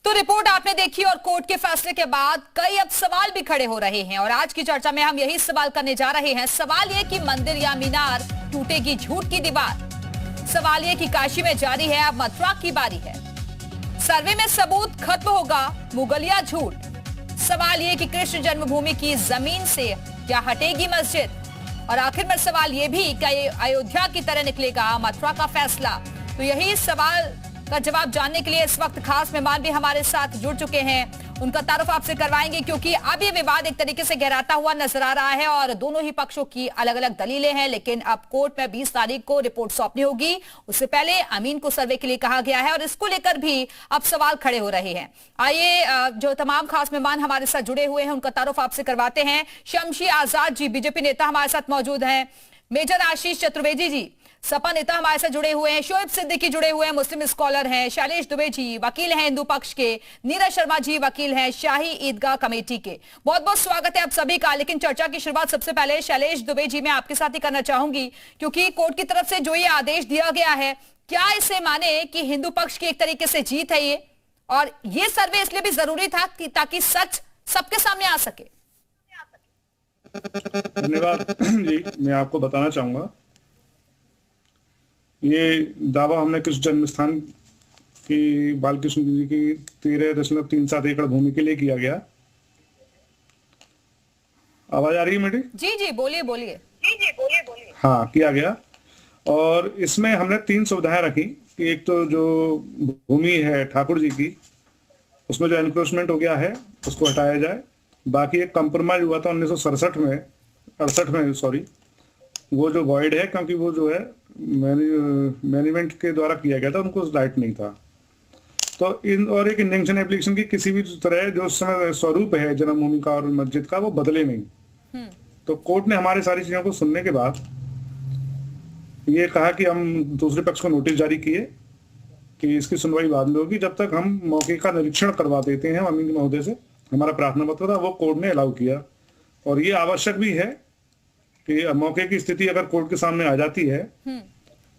तो रिपोर्ट आपने देखी और कोर्ट के फैसले के बाद कई अब सवाल भी खड़े हो रहे हैं और आज की चर्चा में हम यही सवाल करने जा रहे हैं। सवाल ये कि मंदिर या मीनार टूटेगी झूठ की दीवार। सवाल ये कि काशी में जारी है, अब मथुरा की बारी है। सर्वे में सबूत खत्म होगा, मुगलिया झूठ। सवाल ये कि कृष्ण जन्मभूमि की जमीन से क्या हटेगी मस्जिद। और आखिर में सवाल ये भी कि अयोध्या की तरह निकलेगा मथुरा का फैसला। तो यही सवाल का जवाब जानने के लिए इस वक्त खास मेहमान भी हमारे साथ जुड़ चुके हैं। उनका तारुफ आपसे करवाएंगे क्योंकि अब ये विवाद एक तरीके से गहराता हुआ नजर आ रहा है और दोनों ही पक्षों की अलग अलग दलीलें हैं। लेकिन अब कोर्ट में 20 तारीख को रिपोर्ट सौंपनी होगी, उससे पहले अमीन को सर्वे के लिए कहा गया है और इसको लेकर भी अब सवाल खड़े हो रहे हैं। आइए जो तमाम खास मेहमान हमारे साथ जुड़े हुए हैं उनका तारुफ आपसे करवाते हैं। शमशी आजाद जी बीजेपी नेता हमारे साथ मौजूद हैं, मेजर आशीष चतुर्वेदी जी सपा नेता हमारे साथ जुड़े हुए हैं, शोएब सिद्दीकी जुड़े हुए हैं, मुस्लिम स्कॉलर हैं, शैलेश दुबे जी वकील हैं हिंदू पक्ष के, नीरज शर्मा जी वकील हैं शाही ईदगाह कमेटी के। बहुत बहुत स्वागत है आप सभी का। लेकिन चर्चा की शुरुआत सबसे पहले शैलेश दुबे जी मैं आपके साथ ही करना चाहूंगी क्योंकि कोर्ट की तरफ से जो ये आदेश दिया गया है, क्या इसे माने कि हिंदू पक्ष की एक तरीके से जीत है ये, और ये सर्वे इसलिए भी जरूरी था कि ताकि सच सबके सामने आ सके। धन्यवाद जी। मैं आपको बताना चाहूंगा, ये दावा हमने कृष्ण जन्म स्थान की बालकृष्ण जी की 13.37 एकड़ भूमि के लिए किया गया। आवाज आ रही है मेरी? जी जी बोलिए बोलिए। हाँ, किया गया। और इसमें हमने 3 सुविधाएं रखी कि एक तो जो भूमि है ठाकुर जी की, उसमें जो एनक्रोचमेंट हो गया है उसको हटाया जाए। बाकी एक कंप्रोमाइज हुआ था 1967 में सॉरी, वो जो वॉइड है क्योंकि वो जो है मैनेजमेंट के द्वारा किया गया था, उनको राइट नहीं था। तो और एक इंजंक्शन एप्लीकेशन की किसी भी तरह जो उस समय स्वरूप है जन्मभूमि का और मस्जिद का वो बदले नहीं। तो कोर्ट ने हमारी सारी चीजों को सुनने के बाद ये कहा कि हम दूसरे पक्ष को नोटिस जारी किए कि इसकी सुनवाई बाद में होगी, जब तक हम मौके का निरीक्षण करवा देते हैं अमीन महोदय से। हमारा प्रार्थना पत्र था, वो कोर्ट ने अलाउ किया। और ये आवश्यक भी है कि मौके की स्थिति अगर कोर्ट के सामने आ जाती है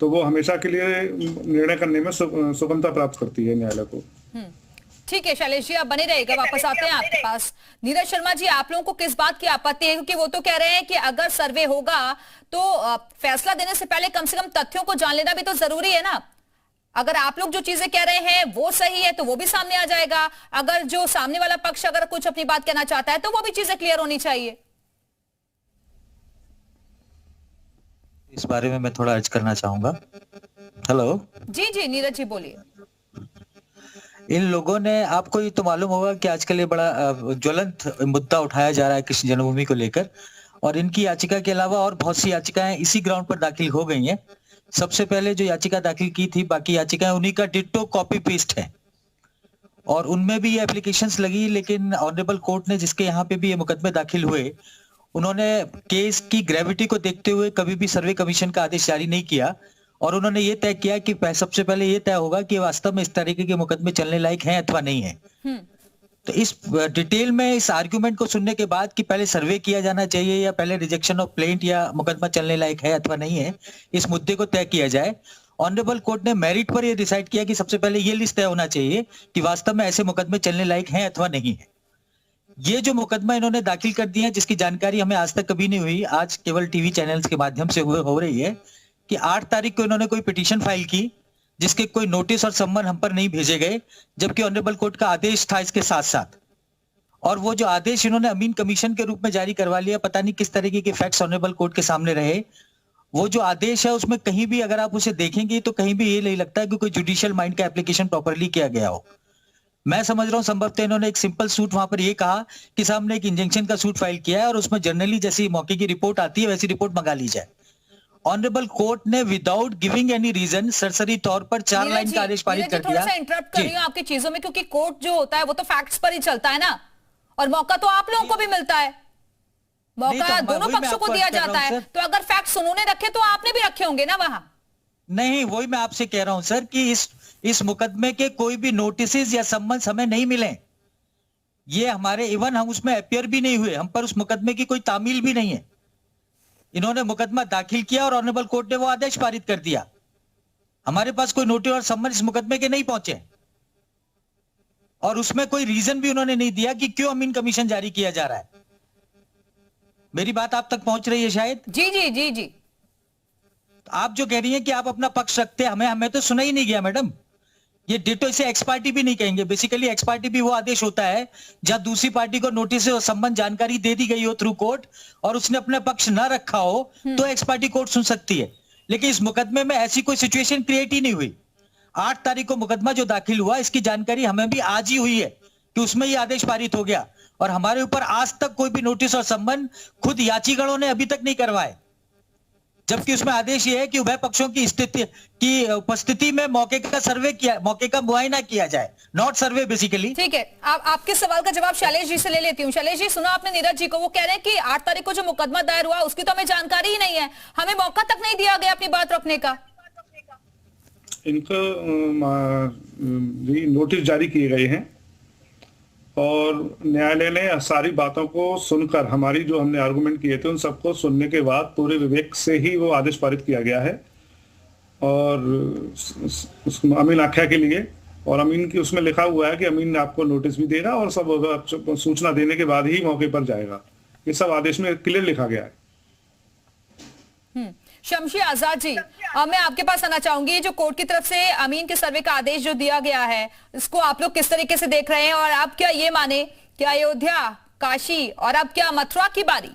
तो वो हमेशा के लिए निर्णय करने में सुगमता प्राप्त करती है न्यायालय को। ठीक है शैलेश जी, आप बने रहेगा, वापस आते हैं आपके पास। नीरज शर्मा जी, आप लोगों को किस बात की आपत्ति है? क्योंकि वो तो कह रहे हैं कि अगर सर्वे होगा तो फैसला देने से पहले कम से कम तथ्यों को जान लेना भी तो जरूरी है ना। अगर आप लोग जो चीजें कह रहे हैं वो सही है तो वो भी सामने आ जाएगा, अगर जो सामने वाला पक्ष अगर कुछ अपनी बात कहना चाहता है तो वो भी चीजें क्लियर होनी चाहिए। इस बारे में मैं थोड़ा अर्ज करना चाहूंगा। हेलो जी जी नीरज जी बोलिए। इन लोगों ने, आपको ये तो मालूम होगा कि आजकल ये बड़ा ज्वलंत मुद्दा उठाया जा रहा है कृष्ण जन्मभूमि को लेकर, और इनकी याचिका के अलावा और बहुत सी याचिकाएं इसी ग्राउंड पर दाखिल हो गई हैं। सबसे पहले जो याचिका दाखिल की थी, बाकी याचिकाएं उन्हीं का डिट्टो कॉपी पेस्ट है और उनमें भी ये एप्लीकेशंस लगी। लेकिन ऑनरेबल कोर्ट ने, जिसके यहाँ पे भी ये मुकदमे दाखिल हुए, उन्होंने केस की ग्रेविटी को देखते हुए कभी भी सर्वे कमीशन का आदेश जारी नहीं किया और उन्होंने ये तय किया कि सबसे पहले ये तय होगा कि वास्तव में इस तरीके के मुकदमे चलने लायक हैं अथवा नहीं है। तो इस डिटेल में इस आर्ग्यूमेंट को सुनने के बाद कि पहले सर्वे किया जाना चाहिए या पहले रिजेक्शन ऑफ प्लेंट या मुकदमा चलने लायक है अथवा नहीं है, इस मुद्दे को तय किया जाए। ऑनरेबल कोर्ट ने मेरिट पर यह डिसाइड किया कि सबसे पहले ये लिस्ट तय होना चाहिए कि वास्तव में ऐसे मुकदमे चलने लायक हैं अथवा नहीं है। ये जो मुकदमा इन्होंने दाखिल कर दिया, जिसकी जानकारी हमें आज तक कभी नहीं हुई, आज केवल टीवी चैनल्स के माध्यम से हो रही है कि 8 तारीख को इन्होंने कोई पिटीशन फाइल की जिसके कोई नोटिस और सम्मन हम पर नहीं भेजे गए, जबकि ऑनरेबल कोर्ट का आदेश था इसके साथ साथ। और वो जो आदेश इन्होंने अमीन कमीशन के रूप में जारी करवा लिया, पता नहीं किस तरीके के फैक्ट्स ऑनरेबल कोर्ट के सामने रहे। वो जो आदेश है उसमें कहीं भी अगर आप उसे देखेंगे तो कहीं भी ये नहीं लगता है कि कोई जुडिशियल माइंड का एप्लीकेशन प्रॉपरली किया गया हो। मैं समझ रहा हूँ संभवतः इन्होंने एक सिंपल सूट वहां पर ये कहा कि साहब ने एक इंजंक्शन का सूट फाइल किया है और उसमें जनरली जैसी मौके की रिपोर्ट आती है वैसी रिपोर्ट मंगा ली जाए। ऑनरेबल कोर्ट ने विदाउट गिविंग एनी रीजन सरसरी तौर पर 4 लाइन का आदेश पारित कर दिया। इंटरप्ट कर रही हूं आपकी चीजों में, क्योंकि कोर्ट जो होता है वो तो फैक्ट्स पर ही चलता है ना, और मौका तो आप लोगों को भी मिलता है, मौका दोनों पक्षों को दिया जाता है। तो अगर फैक्ट्स उन्होंने रखे तो आपने भी रखे होंगे ना वहां। नहीं, वही मैं आपसे कह रहा हूं सर कि इस मुकदमे के कोई भी नोटिस या सम्मन हमें नहीं मिले। ये हमारे इवन हम उसमें अपियर भी नहीं हुए, हम पर उस मुकदमे की कोई तामील भी नहीं है। इन्होंने मुकदमा दाखिल किया और ऑनरेबल कोर्ट ने वो आदेश पारित कर दिया। हमारे पास कोई नोटिस और सम्मन इस मुकदमे के नहीं पहुंचे। और उसमें कोई रीजन भी उन्होंने नहीं दिया कि क्यों अमीन कमीशन जारी किया जा रहा है। मेरी बात आप तक पहुंच रही है शायद? जी जी जी जी। आप जो कह रही हैं कि आप अपना पक्ष रखते हैं, हमें तो सुना ही नहीं गया मैडम। ये डिटो इसे एक्स पार्टी भी नहीं कहेंगे। बेसिकली एक्स पार्टी भी वो आदेश होता है जहां दूसरी पार्टी को नोटिस और संबंध जानकारी दे दी गई हो थ्रू कोर्ट और उसने अपना पक्ष ना रखा हो तो एक्स पार्टी कोर्ट सुन सकती है। लेकिन इस मुकदमे में ऐसी कोई सिचुएशन क्रिएट ही नहीं हुई। 8 तारीख को मुकदमा जो दाखिल हुआ, इसकी जानकारी हमें भी आज ही हुई है कि उसमें ये आदेश पारित हो गया और हमारे ऊपर आज तक कोई भी नोटिस और संबंध खुद याचिकाओं ने अभी तक नहीं करवाए, जबकि उसमें आदेश ये है कि उभय पक्षों की स्थिति की उपस्थिति में मौके का मुआयना किया जाए, नॉट सर्वे बेसिकली। ठीक है, आपके सवाल का जवाब शैलेश जी से ले लेती हूँ। शैलेश जी, सुना आपने नीरज जी को, वो कह रहे हैं कि 8 तारीख को जो मुकदमा दायर हुआ उसकी तो हमें जानकारी ही नहीं है, हमें मौका तक नहीं दिया गया अपनी बात रखने का। इनको नोटिस जारी किए गए हैं और न्यायालय ने सारी बातों को सुनकर, हमारी जो हमने आर्गुमेंट किए थे उन सबको सुनने के बाद पूरे विवेक से ही वो आदेश पारित किया गया है और अमीन आख्या के लिए। और अमीन की उसमें लिखा हुआ है कि अमीन आपको नोटिस भी देगा और सब सूचना देने के बाद ही मौके पर जाएगा। ये सब आदेश में क्लियर लिखा गया है। शमशी आजाद जी, मैं आपके पास आना चाहूंगी। जो कोर्ट की तरफ से अमीन के सर्वे का आदेश जो दिया गया है, इसको आप लोग किस तरीके से देख रहे हैं और आप क्या ये माने कि अयोध्या, काशी और अब क्या मथुरा की बारी?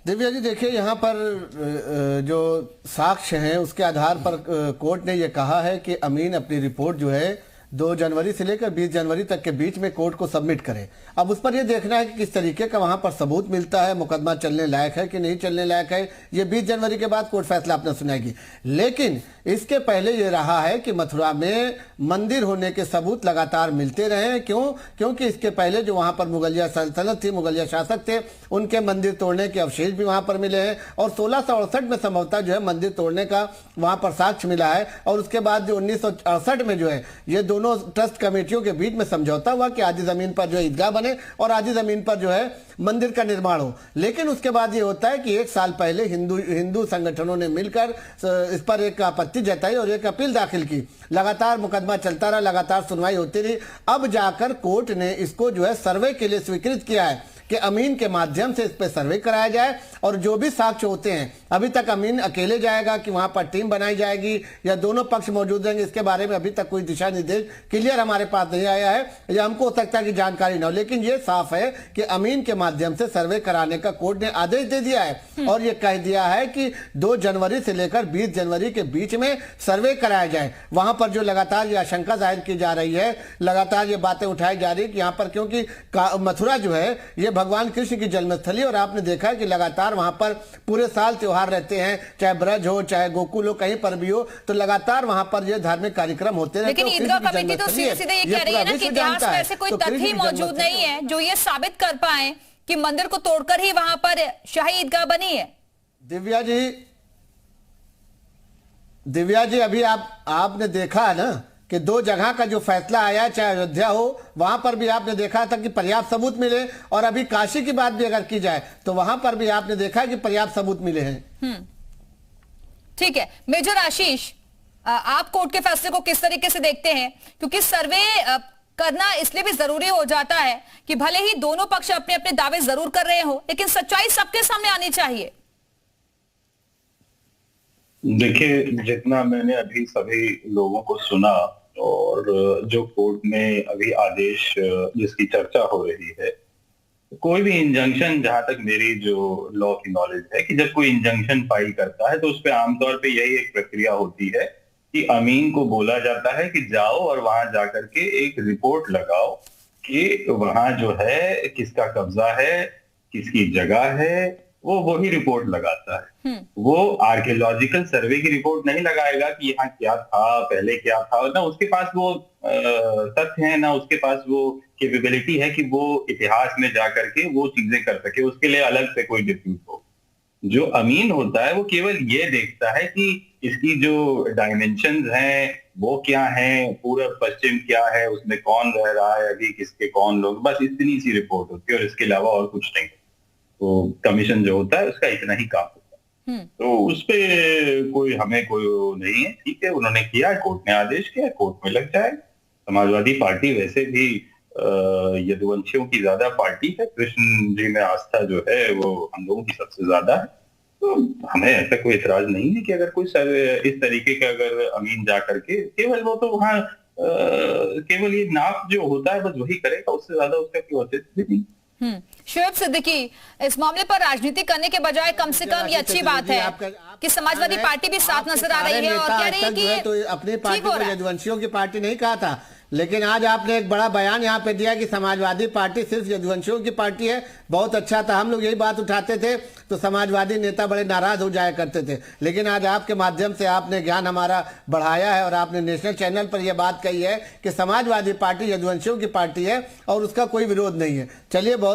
दिव्या जी, देखिए, यहाँ पर जो साक्ष्य हैं उसके आधार पर कोर्ट ने ये कहा है कि अमीन अपनी रिपोर्ट जो है 2 जनवरी से लेकर 20 जनवरी तक के बीच में कोर्ट को सबमिट करें। अब उस पर यह देखना है कि किस तरीके का वहां पर सबूत मिलता है, मुकदमा चलने लायक है कि नहीं चलने लायक है, ये 20 जनवरी के बाद कोर्ट फैसला अपना सुनाएगी। लेकिन इसके पहले ये रहा है कि मथुरा में मंदिर होने के सबूत लगातार मिलते रहे। क्योंकि इसके पहले जो वहां पर मुगलिया सल्तनत थी, मुगलिया शासक थे, उनके मंदिर तोड़ने के अवशेष भी वहां पर मिले हैं और 1668 में संभवतः जो है मंदिर तोड़ने का वहां पर साक्ष्य मिला है। और उसके बाद जो 1968 में जो है ये दोनों ट्रस्ट कमेटियों के बीच में समझौता हुआ कि आधी जमीन पर जो है ईदगाह बने और आधी जमीन पर जो है मंदिर का निर्माण हो। लेकिन उसके बाद ये होता है कि 1 साल पहले हिंदू संगठनों ने मिलकर इस पर एक आपत्ति जताई और एक अपील दाखिल की। लगातार मुकदमा चलता रहा, लगातार सुनवाई होती रही। अब जाकर कोर्ट ने इसको जो है सर्वे के लिए स्वीकृत किया है कि अमीन के माध्यम से इस पर सर्वे कराया जाए और जो भी साक्ष्य होते हैं, अभी तक अमीन अकेले जाएगा कि वहां पर टीम बनाई जाएगी या दोनों पक्ष मौजूद रहेंगे, इसके बारे में अभी तक कोई दिशा निर्देश क्लियर हमारे पास नहीं आया है या हमको हो सकता है कि जानकारी न हो। लेकिन ये साफ है कि अमीन के माध्यम से सर्वे कराने का कोर्ट ने आदेश दे दिया है और ये कह दिया है कि 2 जनवरी से लेकर 20 जनवरी के बीच में सर्वे कराया जाए। वहां पर जो लगातार ये आशंका जाहिर की जा रही है, लगातार ये बातें उठाई जा रही है कि यहाँ पर क्योंकि मथुरा जो है ये भगवान कृष्ण की जन्मस्थली और आपने देखा है कि लगातार वहां पर पूरे साल त्योहार रहते हैं, चाहे ब्रज हो चाहे गोकुल हो, कहीं पर भी हो, तो लगातार वहां पर ये धार्मिक कार्यक्रम होते रहते हैं। लेकिन ईदगाह कमेटी तो सीधे सीधे ये कह रही है ना कि इतिहास में ऐसे कोई तथ्य मौजूद नहीं है जो ये साबित कर पाए कि मंदिर को तोड़कर ही वहां पर शाही ईदगाह बनी है। दिव्या जी, अभी आपने देखा है ना कि 2 जगह का जो फैसला आया, चाहे अयोध्या हो, वहां पर भी आपने देखा था कि पर्याप्त सबूत मिले और अभी काशी की बात भी अगर की जाए तो वहां पर भी आपने देखा कि पर्याप्त सबूत मिले हैं। ठीक है, मेजर आशीष, आप कोर्ट के फैसले को किस तरीके से देखते हैं? क्योंकि सर्वे करना इसलिए भी जरूरी हो जाता है कि भले ही दोनों पक्ष अपने अपने दावे जरूर कर रहे हो, लेकिन सच्चाई सबके सामने आनी चाहिए। देखिए, जितना मैंने अभी सभी लोगों को सुना और जो कोर्ट ने अभी आदेश जिसकी चर्चा हो रही है, कोई भी इंजंक्शन, जहां तक मेरी जो लॉ की नॉलेज है, कि जब कोई इंजंक्शन फाइल करता है तो उस पर आमतौर पे यही एक प्रक्रिया होती है कि अमीन को बोला जाता है कि जाओ और वहां जाकर के एक रिपोर्ट लगाओ कि वहां जो है किसका कब्जा है, किसकी जगह है, वो वही रिपोर्ट लगाता है। वो आर्कियोलॉजिकल सर्वे की रिपोर्ट नहीं लगाएगा कि यहाँ क्या था, पहले क्या था। ना उसके पास वो तथ्य है, ना उसके पास वो कैपेबिलिटी है कि वो इतिहास में जाकर के वो चीजें कर सके, उसके लिए अलग से कोई डिस्प्यूट हो। जो अमीन होता है वो केवल ये देखता है कि इसकी जो डायमेंशंस हैं वो क्या हैं, पूर्व पश्चिम क्या है, उसमें कौन रह रहा है अभी, किसके कौन लोग, बस इतनी सी रिपोर्ट होती है और इसके अलावा और कुछ नहीं। तो कमीशन जो होता है उसका इतना ही काम होता है। तो उस पे हमें कोई वो नहीं है। ठीक है, उन्होंने किया, कोर्ट ने आदेश किया, कोर्ट में लग जाए। समाजवादी पार्टी वैसे भी यदुवंशियों की ज्यादा पार्टी है, कृष्ण जी में आस्था जो है वो हम लोगों की सबसे ज्यादा है। तो हमें ऐसा कोई इतराज नहीं है कि अगर कोई इस तरीके का अगर अमीन जा करके, केवल वो तो वहाँ केवल ये नाप जो होता है बस वही करेगा, उससे ज्यादा उसका कोई औचित्य भी नहीं। शोएब सिद्दीकी, इस मामले पर राजनीति करने के बजाय कम से कम ये अच्छी बात है कि समाजवादी पार्टी भी साथ नजर आ रही है और कह रही है कि तो अपनी पार्टी को यदुवंशियों की पार्टी नहीं कहा था, लेकिन आज आपने एक बड़ा बयान यहाँ पे दिया कि समाजवादी पार्टी सिर्फ यदुवंशियों की पार्टी है। बहुत अच्छा था, हम लोग यही बात उठाते थे तो समाजवादी नेता बड़े नाराज हो जाया करते थे, लेकिन आज आपके माध्यम से आपने ज्ञान हमारा बढ़ाया है और आपने नेशनल चैनल पर यह बात कही है कि समाजवादी पार्टी यदुवंशियों की पार्टी है और उसका कोई विरोध नहीं है। चलिए, बहुत